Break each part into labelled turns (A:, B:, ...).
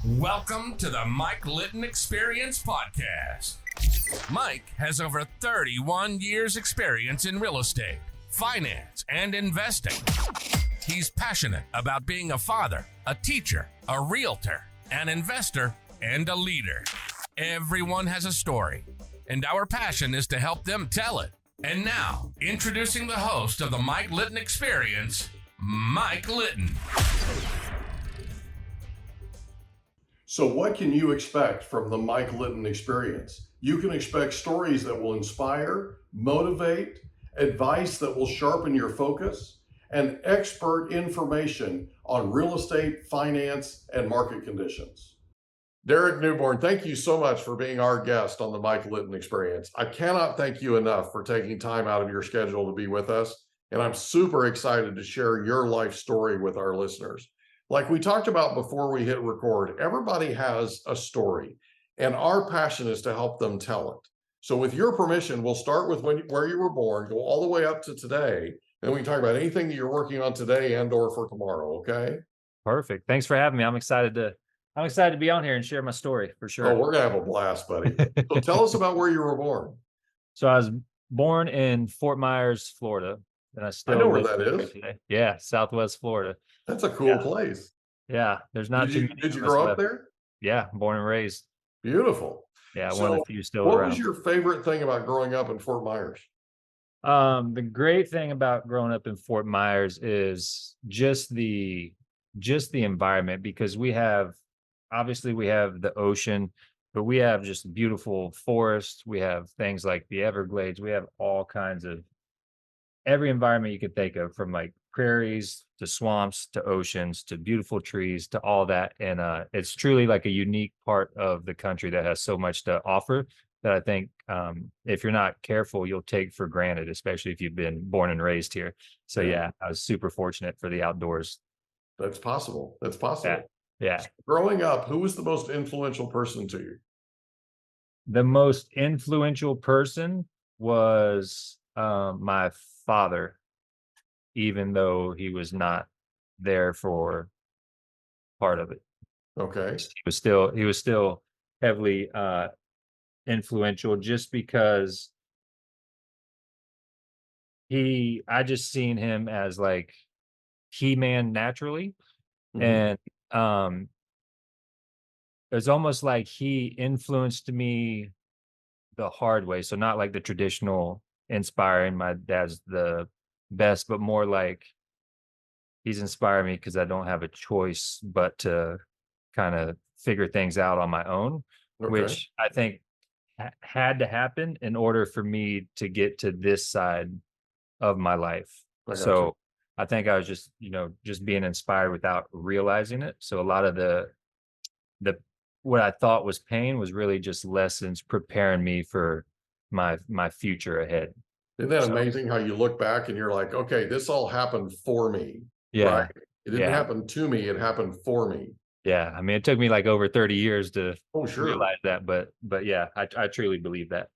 A: Welcome to the Mike Litton Experience Podcast. Mike has over 31 years experience in real estate, finance, and investing. He's passionate about being a father, a teacher, a realtor, an investor, and a leader. Everyone has a story, and our passion is to help them tell it. And now, introducing the host of the Mike Litton Experience, Mike Litton.
B: So what can you expect from the Mike Litton Experience? You can expect stories that will inspire, motivate, advice that will sharpen your focus, and expert information on real estate, finance, and market conditions. Derek Newborn, thank you so much for being our guest on the Mike Litton Experience. I cannot thank you enough for taking time out of your schedule to be with us, and I'm super excited to share your life story with our listeners. Like we talked about before we hit record, everybody has a story, and our passion is to help them tell it. So with your permission, we'll start with where you were born, go all the way up to today, and we can talk about anything that you're working on today and or for tomorrow, okay?
C: Perfect. Thanks for having me. I'm excited to be on here and share my story for sure.
B: Oh, we're gonna have a blast, buddy. So tell us about where you were born.
C: So I was born in Fort Myers, Florida, and I
B: know where
C: live
B: that
C: there
B: is.
C: today. Yeah, Southwest Florida.
B: That's a cool place.
C: Yeah, there's not too many.
B: Did you
C: of us
B: grow up
C: left.
B: there?
C: Yeah, born and raised.
B: Beautiful.
C: Yeah, one
B: So
C: of the few still
B: what
C: around.
B: was your favorite thing about growing up in Fort Myers?
C: The great thing about growing up in Fort Myers is just the environment, because we have the ocean, but we have just beautiful forests. We have things like the Everglades. We have all kinds of every environment you could think of, from like prairies to swamps to oceans to beautiful trees to all that. And it's truly like a unique part of the country that has so much to offer that I think if you're not careful, you'll take for granted, especially if you've been born and raised here. So yeah, I was super fortunate for the outdoors.
B: That's possible. That's possible.
C: Yeah.
B: Growing up, who was the most influential person to you?
C: The most influential person was my father, even though he was not there for part of it.
B: Okay.
C: He was still heavily influential, just because I just seen him as like He-Man naturally.
B: Mhm.
C: And it's almost like he influenced me the hard way. So not like the traditional inspiring my dad's the best, but more like he's inspired me because I don't have a choice but to kind of figure things out on my own,
B: Okay.
C: which I think had to happen in order for me to get to this side of my life.
B: I got you.
C: So I think I was just being inspired without realizing it. So a lot of the what I thought was pain was really just lessons preparing me for my future ahead.
B: Isn't that
C: So,
B: amazing how you look back and you're like, okay, this all happened for me,
C: yeah,
B: right? It didn't
C: yeah,
B: happen to me, it happened for me.
C: yeah. I mean, it took me like over 30 years to
B: Oh, sure.
C: realize that, but yeah, I truly believe that.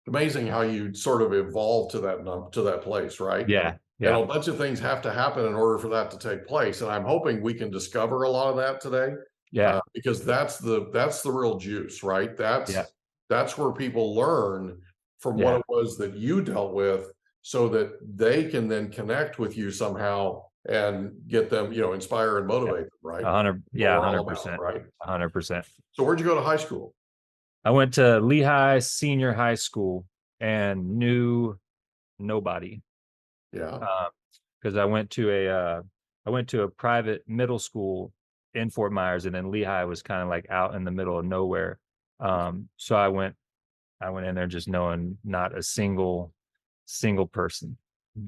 B: Amazing how you sort of evolved to that place, right?
C: Yeah,
B: And
C: yeah,
B: a bunch of things have to happen in order for that to take place. And I'm hoping we can discover a lot of that today.
C: yeah,
B: Because that's the real juice, right?
C: yeah,
B: That's where people learn from what
C: yeah.
B: it was that you dealt with, so that they can then connect with you somehow and get them, inspire and motivate them, right?
C: 100,
B: What we're all
C: 100%,
B: about, right?
C: 100%.
B: So where'd you go to high school?
C: I went to Lehigh Senior High School and knew nobody,
B: Yeah.
C: because I went to a private middle school in Fort Myers, and then Lehigh was kind of like out in the middle of nowhere. So I went in there just knowing not a single person.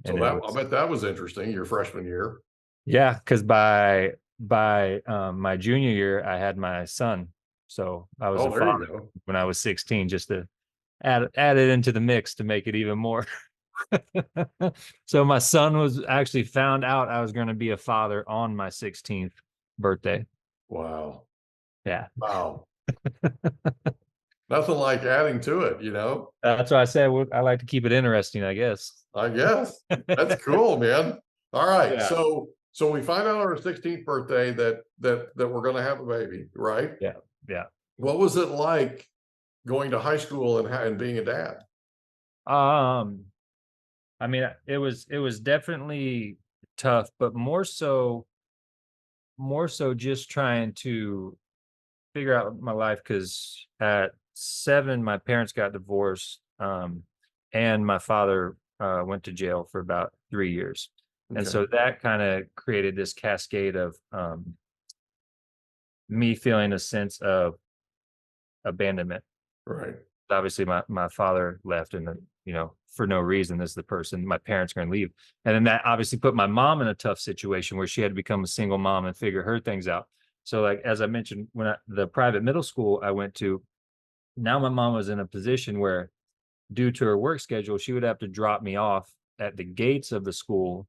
B: So
C: And
B: I bet that was interesting, your freshman year.
C: yeah, because by my junior year, I had my son. So I was
B: Oh,
C: a
B: there you
C: father
B: go.
C: when I was 16, just to add it into the mix to make it even more. So my son was actually found out I was going to be a father on my 16th birthday.
B: Wow.
C: Yeah.
B: Wow. Nothing like adding to it,
C: That's why I said I like to keep it interesting, I guess.
B: I guess. That's cool, man. All right.
C: Yeah.
B: So So we find out on our 16th birthday that we're going to have a baby, right?
C: Yeah. Yeah.
B: What was it like going to high school and being a dad?
C: Um, I mean, it was definitely tough, but more so just trying to figure out my life because at 7, my parents got divorced, and my father went to jail for about 3 years, and
B: Okay,
C: so that kind of created this cascade of me feeling a sense of abandonment.
B: right.
C: Obviously, my father left, and for no reason is the person my parents are going to leave, and then that obviously put my mom in a tough situation where she had to become a single mom and figure her things out. So, like as I mentioned, the private middle school I went to, now my mom was in a position where, due to her work schedule, she would have to drop me off at the gates of the school,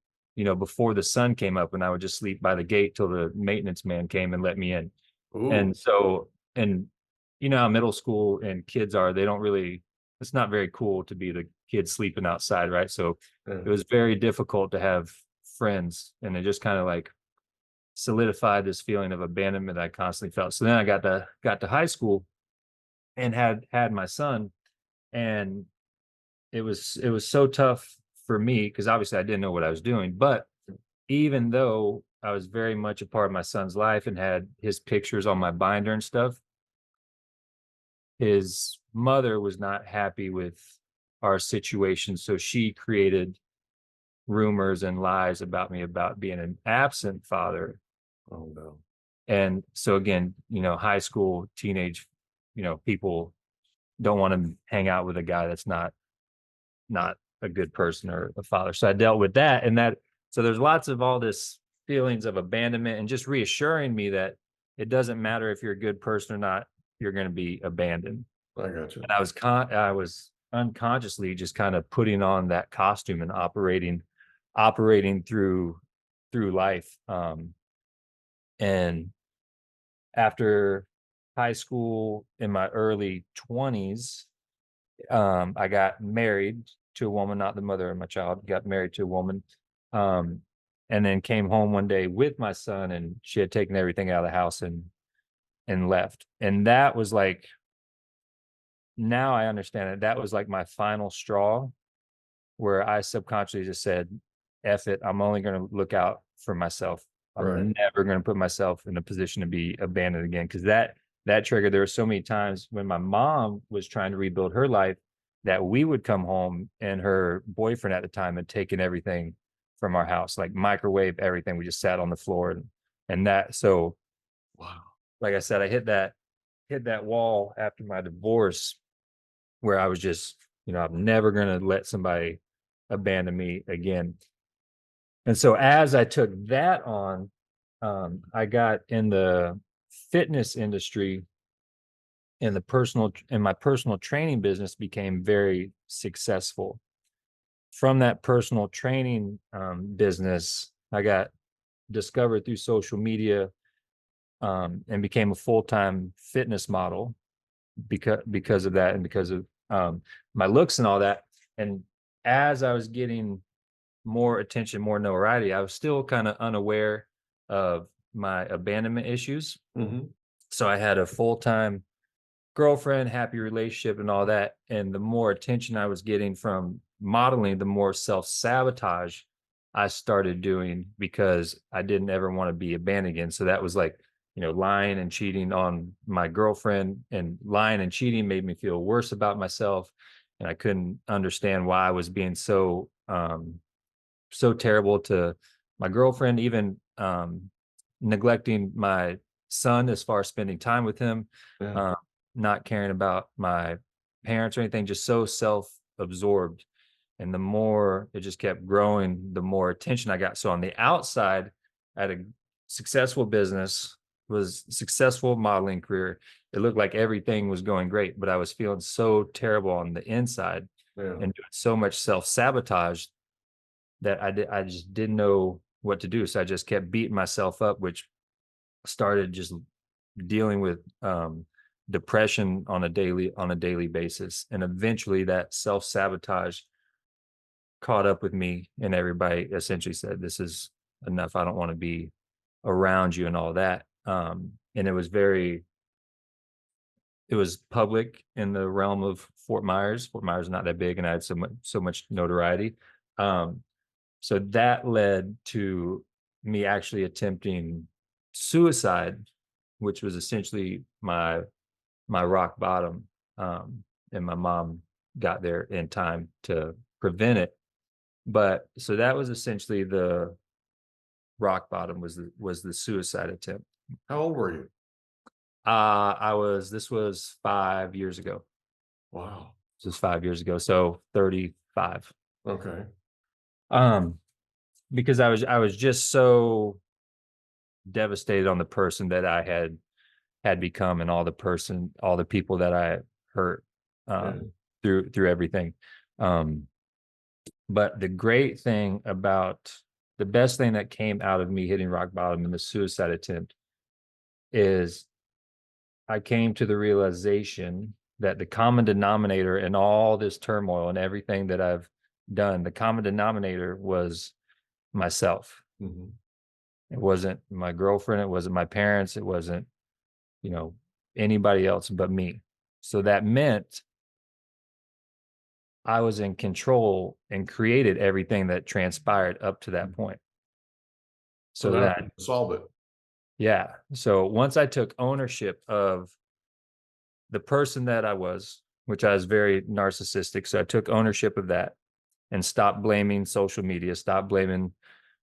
C: before the sun came up, and I would just sleep by the gate till the maintenance man came and let me in.
B: Ooh,
C: And so, and how middle school and kids are, they don't really, it's not very cool to be the kid sleeping outside, right? So
B: yeah,
C: it was very difficult to have friends, and it just kind of like solidified this feeling of abandonment that I constantly felt. So then I got to high school and had my son, and it was so tough for me because obviously I didn't know what I was doing. But even though I was very much a part of my son's life and had his pictures on my binder and stuff, his mother was not happy with our situation. So she created rumors and lies about me about being an absent father.
B: oh no,
C: And so again, high school, teenage, people don't want to hang out with a guy that's not a good person or a father. So I dealt with that. So there's lots of all this feelings of abandonment and just reassuring me that it doesn't matter if you're a good person or not, you're going to be abandoned.
B: I got you.
C: And I was unconsciously just kind of putting on that costume and operating through life. And after high school, in my early 20s, I got married to a woman, not the mother of my child, got married to a woman. Um, and then came home one day with my son, and she had taken everything out of the house and left. And that was like, now I understand it. That was like my final straw where I subconsciously just said, F it, I'm only going to look out for myself.
B: Right.
C: I'm never going to put myself in a position to be abandoned again. Cause that triggered, there were so many times when my mom was trying to rebuild her life that we would come home and her boyfriend at the time had taken everything from our house, like microwave, everything. We just sat on the floor and that. So
B: Wow.
C: like I said, I hit that wall after my divorce where I was just, I'm never going to let somebody abandon me again. And so as I took that on, I got in the fitness industry, and my personal training business became very successful. From that personal training business, I got discovered through social media, and became a full-time fitness model because of that, and because of my looks and all that. And as I was getting more attention, more notoriety, I was still kind of unaware of my abandonment issues.
B: Hmm.
C: So I had a full-time girlfriend, happy relationship, and all that. And the more attention I was getting from modeling, the more self-sabotage I started doing because I didn't ever want to be abandoned again. So that was like, lying and cheating on my girlfriend, and lying and cheating made me feel worse about myself. And I couldn't understand why I was being so terrible to my girlfriend, even neglecting my son as far as spending time with him,
B: Yeah.
C: uh, not caring about my parents or anything, just so self-absorbed. And the more it just kept growing, the more attention I got. So on the outside, I had a successful business, was successful modeling career. It looked like everything was going great, but I was feeling so terrible on the inside
B: Yeah.
C: and doing so much self-sabotage that I just didn't know what to do. So I just kept beating myself up, which started just dealing with depression on a daily basis. And eventually that self-sabotage caught up with me, and everybody essentially said, this is enough. I don't want to be around you and all that. And it was public in the realm of Fort Myers. Fort Myers is not that big, and I had so much notoriety. Um, so that led to me actually attempting suicide, which was essentially my rock bottom. And my mom got there in time to prevent it. But so that was essentially the rock bottom, was the suicide attempt.
B: How old were you?
C: This was 5 years ago.
B: Wow.
C: This was 5 years ago. So 35.
B: Okay.
C: Because I was just so devastated on the person that I had become, and all the people that I hurt,
B: Yeah.
C: through everything. But the best thing that came out of me hitting rock bottom in the suicide attempt is I came to the realization that the common denominator in all this turmoil and everything that I've done, the common denominator was myself.
B: Mhm.
C: It wasn't my girlfriend. It wasn't my parents. It wasn't, anybody else but me. So that meant I was in control and created everything that transpired up to that point.
B: So
C: So
B: now
C: that,
B: you can solve it.
C: yeah. So once I took ownership of the person that I was, which I was very narcissistic. So I took ownership of that and stopped blaming social media, stopped blaming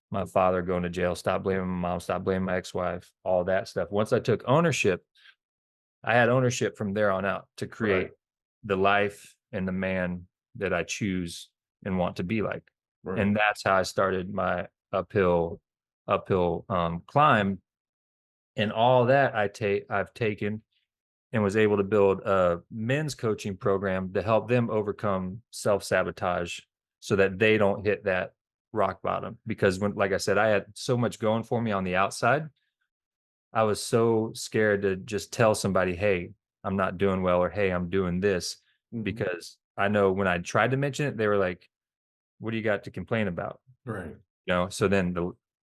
C: my father going to jail, stopped blaming my mom, stopped blaming my ex-wife, all that stuff. Once I took ownership, I had ownership from there on out to create
B: Right.
C: the life and the man that I choose and want to be like.
B: Right.
C: And that's how I started my uphill climb. And all that I've taken and was able to build a men's coaching program to help them overcome self-sabotage so that they don't hit that rock bottom. Because like I said, I had so much going for me on the outside. I was so scared to just tell somebody, hey, I'm not doing well, or hey, I'm doing this,
B: Mhm.
C: because I know when I tried to mention it, they were like, what do you got to complain about?
B: Right.
C: So then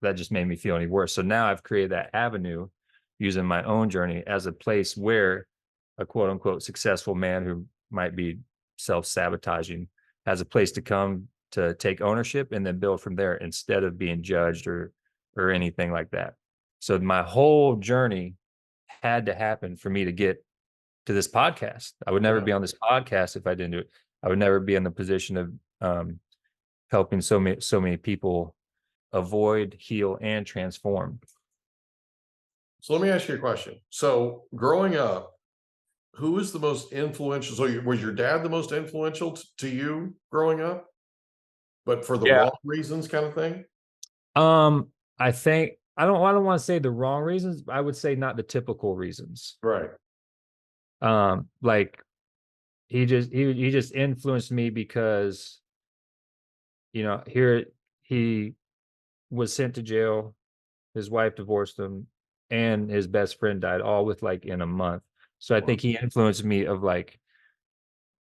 C: that just made me feel any worse. So now I've created that avenue using my own journey as a place where a quote unquote successful man who might be self-sabotaging has a place to come to take ownership and then build from there instead of being judged or anything like that. So my whole journey had to happen for me to get to this podcast. I would never
B: Yeah.
C: be on this podcast if I didn't do it. I would never be in the position of helping so many people avoid, heal, and transform.
B: So let me ask you a question. So growing up, who was the most influential? So was your dad the most influential to you growing up, but for the
C: Yeah.
B: wrong reasons, kind of thing?
C: I think I don't want to say the wrong reasons. I would say not the typical reasons.
B: Right.
C: Like he just influenced me because here he was sent to jail, his wife divorced him, and his best friend died all with like in a month. So I
B: Wow.
C: think he influenced me of like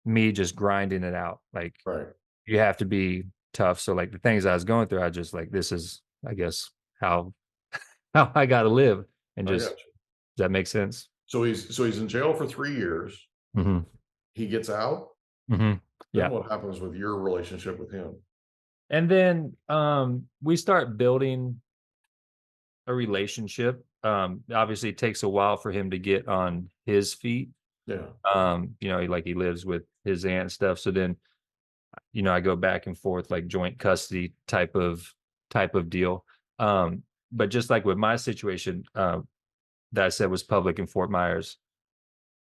C: me just grinding it out. Like
B: Right.
C: you have to be tough. So like the things I was going through, I just like, this is, I guess, how I got to live. And
B: I
C: just,
B: got
C: does
B: you.
C: that make sense?
B: So he's in jail for 3 years.
C: Mm-hmm.
B: He gets out.
C: Mm-hmm.
B: Then
C: Yeah.
B: what happens with your relationship with him?
C: And then we start building a relationship. Obviously it takes a while for him to get on his feet.
B: Yeah.
C: He lives with his aunt and stuff. So then, I go back and forth like joint custody type of deal. But just like with my situation, that I said was public in Fort Myers,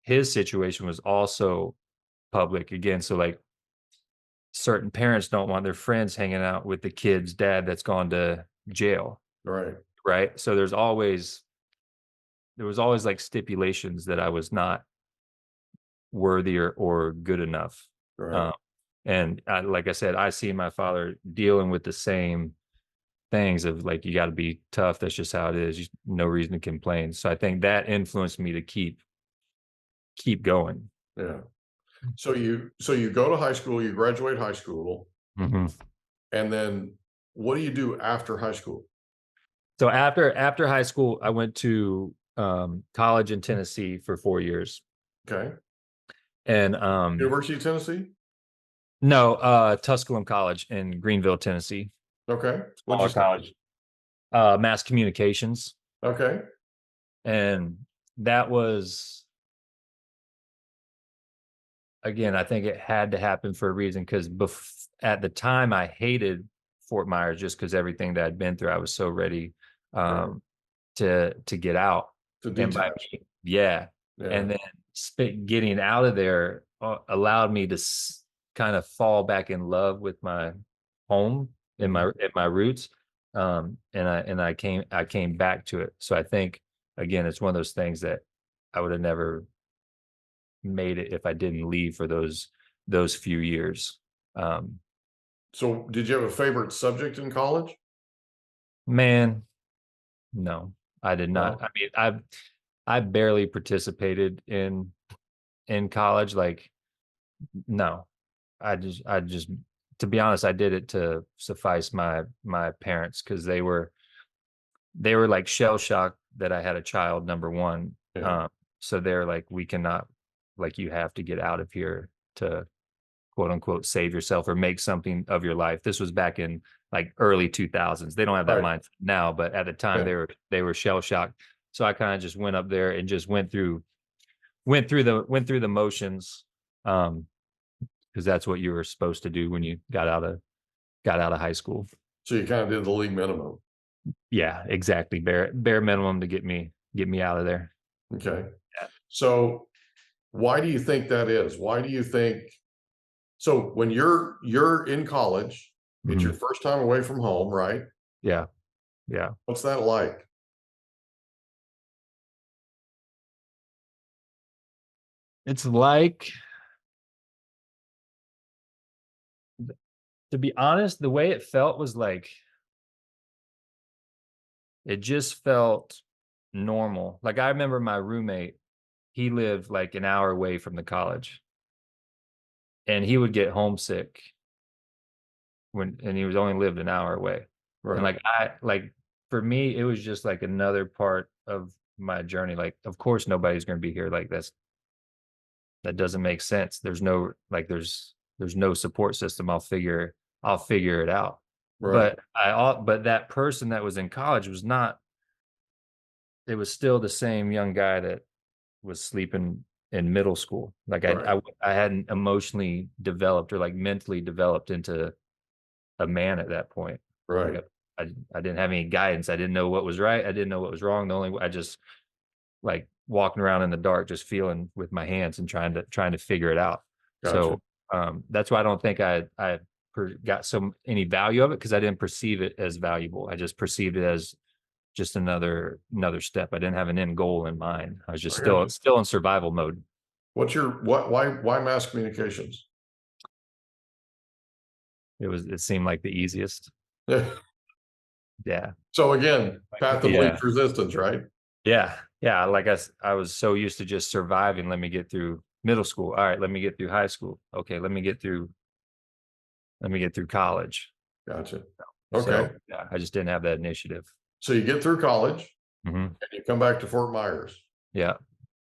C: his situation was also public again. So like certain parents don't want their friends hanging out with the kid's dad that's gone to jail.
B: Right.
C: Right. So there was always like stipulations that I was not worthy or good enough.
B: Right.
C: And like I said, I see my father dealing with the same things of like, you got to be tough. That's just how it is. No reason to complain. So I think that influenced me to keep going.
B: Yeah. So you go to high school, you graduate high school,
C: Mm-hmm.
B: and then what do you do after high school?
C: So after high school, I went to college in Tennessee for 4 years.
B: Okay.
C: And
B: University of Tennessee?
C: no, Tusculum College in Greenville, Tennessee.
B: Okay. What'd
C: Smaller
B: you
C: college. Mass communications.
B: Okay.
C: And that was, again, I think it had to happen for a reason, because at the time I hated Fort Myers just because everything that I'd been through. I was so ready to get out.
B: To
C: And
B: detach.
C: yeah.
B: Yeah.
C: And then getting out of there allowed me to kind of fall back in love with my home and my roots. And I came back to it. So I think, again, it's one of those things that I would have never made it if I didn't leave for those few years.
B: So did you have a favorite subject in college?
C: Man, no, I did not.
B: No.
C: I mean, I barely participated in college. Like, no, I just to be honest, I did it to suffice my parents, because they were like shell shocked that I had a child, number one.
B: Yeah.
C: So they're like, we cannot, like, you have to get out of here to quote unquote save yourself or make something of your life. This was back in like early 2000s. They don't have that
B: Right.
C: mindset now, but at the time
B: Yeah.
C: they were shell shocked. So I kind of just went up there and just went through the motions, because that's what you were supposed to do when you got out of high school.
B: So you kind of did the league minimum.
C: Yeah, exactly. Bare minimum to get me out of there.
B: Okay.
C: Yeah.
B: So why do you think that is? Why do you think so when you're in college, it's your first time away from home, right?
C: Yeah. Yeah.
B: What's that like?
C: It's like, to be honest, the way it felt was like, it just felt normal. Like, I remember my roommate, he lived like an hour away from the college, and he would get homesick and he was only lived an hour away. And
B: Right.
C: for me, it was just like another part of my journey. Like, of course, nobody's going to be here. Like, that doesn't make sense. There's no, like, there's no support system. I'll figure it out.
B: Right.
C: But that person that was in college was not, it was still the same young guy that was sleeping in middle school. Like,
B: Right.
C: I hadn't emotionally developed or like mentally developed into a man at that point.
B: Right.
C: Like, I didn't have any guidance. I didn't know what was right. I didn't know what was wrong. I just, like, walking around in the dark, just feeling with my hands and trying to figure it out.
B: Gotcha.
C: So that's why I don't think I got any value of it, because I didn't perceive it as valuable. I just perceived it as just another step. I didn't have an end goal in mind. I was just
B: I got
C: still in survival mode.
B: Why mass communications?
C: It seemed like the easiest. Yeah.
B: So again, path of
C: Yeah.
B: least resistance, right?
C: Yeah. Yeah. Like, I was so used to just surviving. Let me get through middle school. All right. Let me get through high school. Okay. Let me get through college.
B: Gotcha.
C: So,
B: Okay.
C: yeah, I just didn't have that initiative.
B: So you get through college
C: Mhm.
B: and you come back to Fort Myers.
C: Yeah.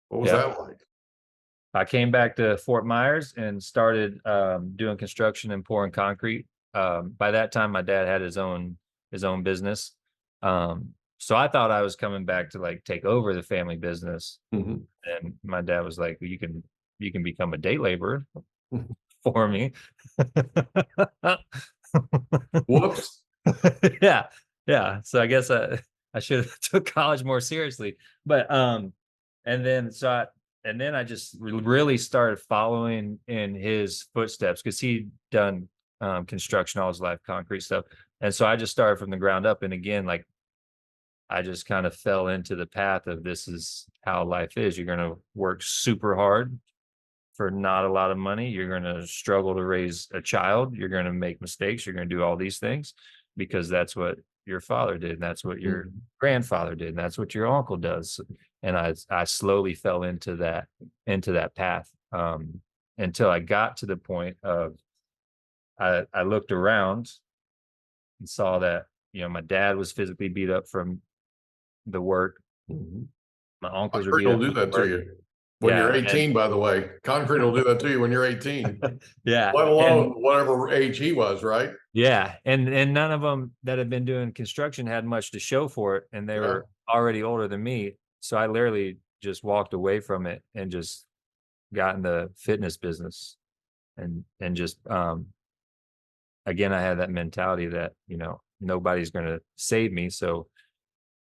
B: What was
C: Yeah.
B: that like?
C: I came back to Fort Myers and started doing construction and pouring concrete. By that time, my dad had his own business. So I thought I was coming back to like take over the family business.
B: Mhm.
C: And my dad was like, "You can become a day laborer for me."
B: Whoops.
C: Yeah. Yeah. So I guess I should have took college more seriously. But and then I just really started following in his footsteps, because he'd done construction all his life, concrete stuff. And so I just started from the ground up. And again, like, I just kind of fell into the path of, this is how life is. You're going to work super hard for not a lot of money. You're going to struggle to raise a child. You're going to make mistakes. You're going to do all these things because that's what your father did. And that's what your grandfather did. And that's what your uncle does. And I slowly fell into that path, until I got to the point of, I looked around and saw that, my dad was physically beat up from the work.
B: Mhm.
C: My uncles would
B: Concrete
C: be
B: will do that to
C: work.
B: you. When
C: Yeah,
B: you're
C: and
B: 18, by the way, concrete will do that to you when you're 18, by the way. Concrete will do that to you when you're 18,
C: yeah,
B: let
C: and
B: alone whatever age he was, right?
C: yeah, and none of them that had been doing construction had much to show for it, and they
B: Yeah.
C: were already older than me. So I literally just walked away from it and just got in the fitness business, and just again, I had that mentality that, nobody's going to save me. So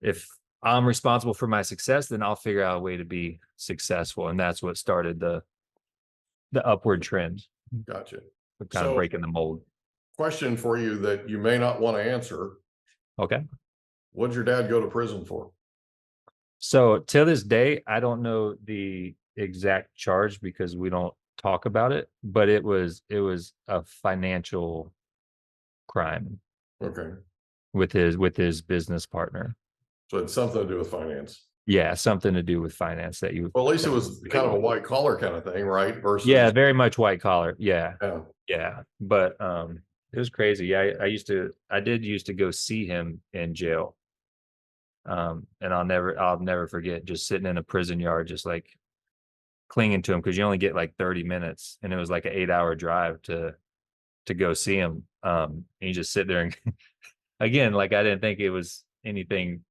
C: if I'm responsible for my success, then I'll figure out a way to be successful. And that's what started the upward trend,
B: Gotcha.
C: kind of
B: So,
C: breaking the mold.
B: question for you that you may not want to answer.
C: Okay.
B: What did your dad go to prison for?
C: So till this day, I don't know the exact charge because we don't talk about it, but it was a financial crime
B: Okay.
C: with his business partner.
B: So it's something to do with finance.
C: Yeah, something to do with finance that you.
B: Well, at least it was kind of a white collar kind of thing, right? Versus,
C: Yeah, very much white collar. Yeah,
B: yeah.
C: yeah. But it was crazy. Yeah, I did used to go see him in jail. And I'll never forget just sitting in a prison yard, just like clinging to him because you only get like 30 minutes, and it was like an 8-hour drive to go see him. And you just sit there and again, like I didn't think it was anything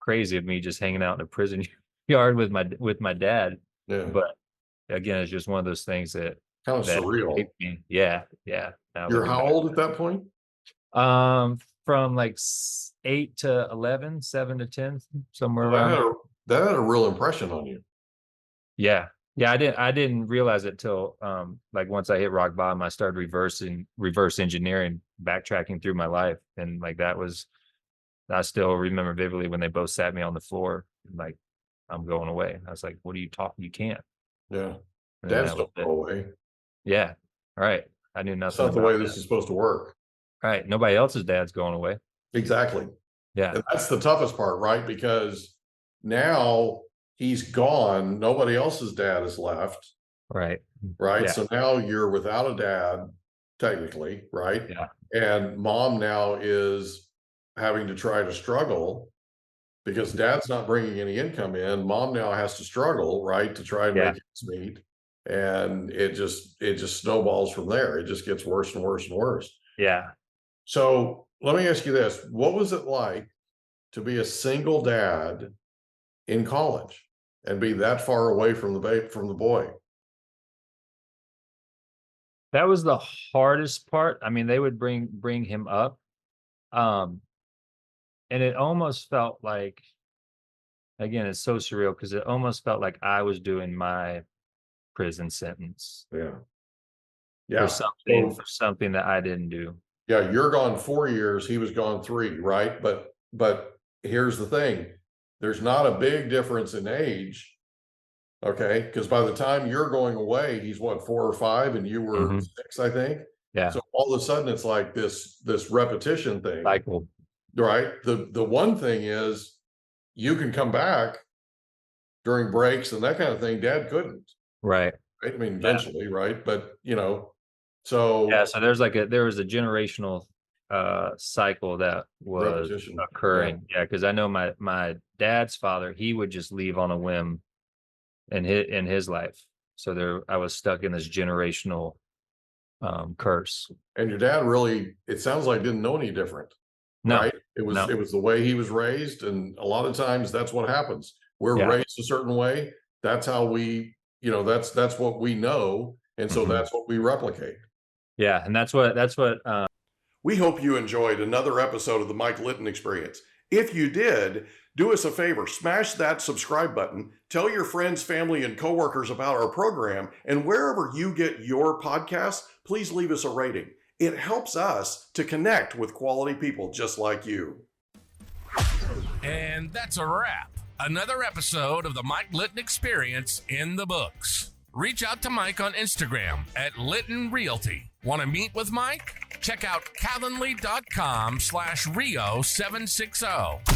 C: crazy of me just hanging out in a prison yard with my dad.
B: Yeah.
C: But again, it's just one of those things that
B: Kind of surreal.
C: shaped me. Yeah. Now
B: You're
C: looking
B: how
C: back.
B: old at that point?
C: From like 8 to 11, 7 to 10, somewhere
B: Well,
C: around.
B: that had a real impression on you.
C: Yeah. I didn't realize it till like once I hit rock bottom, I started reverse engineering, backtracking through my life. And like I still remember vividly when they both sat me on the floor, like, I'm going away. I was like, what are you talking? You can't.
B: Yeah.
C: And
B: Dads
C: that was
B: don't
C: it.
B: go away.
C: Yeah. All right. I knew
B: That's
C: nothing
B: not the
C: about
B: way
C: that.
B: this is supposed to work.
C: All right. Nobody else's dad's going away.
B: Exactly.
C: Yeah.
B: And that's the toughest part, right? Because now he's gone. Nobody else's dad is left.
C: Right.
B: Right.
C: Yeah.
B: So now you're without a dad, technically, right?
C: Yeah.
B: And mom now is having to try to struggle because dad's not bringing any income in. Mom now has to struggle, right, to try and
C: Yeah.
B: make ends meet. And it just snowballs from there. It just gets worse and worse and worse.
C: Yeah.
B: So let me ask you this. What was it like to be a single dad in college and be that far away from the boy?
C: That was the hardest part. I mean, they would bring him up. And it almost felt like, again, it's so surreal because it almost felt like I was doing my prison sentence
B: Yeah. Yeah.
C: for something that I didn't do.
B: Yeah, you're gone 4 years, he was gone 3, right? But here's the thing. There's not a big difference in age. Okay, because by the time you're going away, he's what, 4 or 5, and you were 6, I think.
C: Yeah.
B: So all of a sudden it's like this repetition thing.
C: Cycle.
B: Right. The one thing is you can come back during breaks and that kind of thing. Dad couldn't.
C: Right.
B: Right? I mean, eventually, right? But so
C: Yeah, so there was a generational cycle that was
B: repetition.
C: occurring. Yeah, because I know my dad's father, he would just leave on a whim in his life. So I was stuck in this generational curse.
B: And your dad really, it sounds like, didn't know any different.
C: No,
B: right? It was the way he was raised, and a lot of times that's what happens. We're raised a certain way. That's how we, that's what we know, and so that's what we replicate.
C: Yeah, and that's what.
B: We hope you enjoyed another episode of the Mike Litton Experience. If you did, do us a favor, smash that subscribe button, tell your friends, family, and coworkers about our program, and wherever you get your podcasts, please leave us a rating. It helps us to connect with quality people just like you.
A: And that's a wrap. Another episode of the Mike Litton Experience in the books. Reach out to Mike on Instagram at Litton Realty. Want to meet with Mike? Check out calendly.com/Rio760.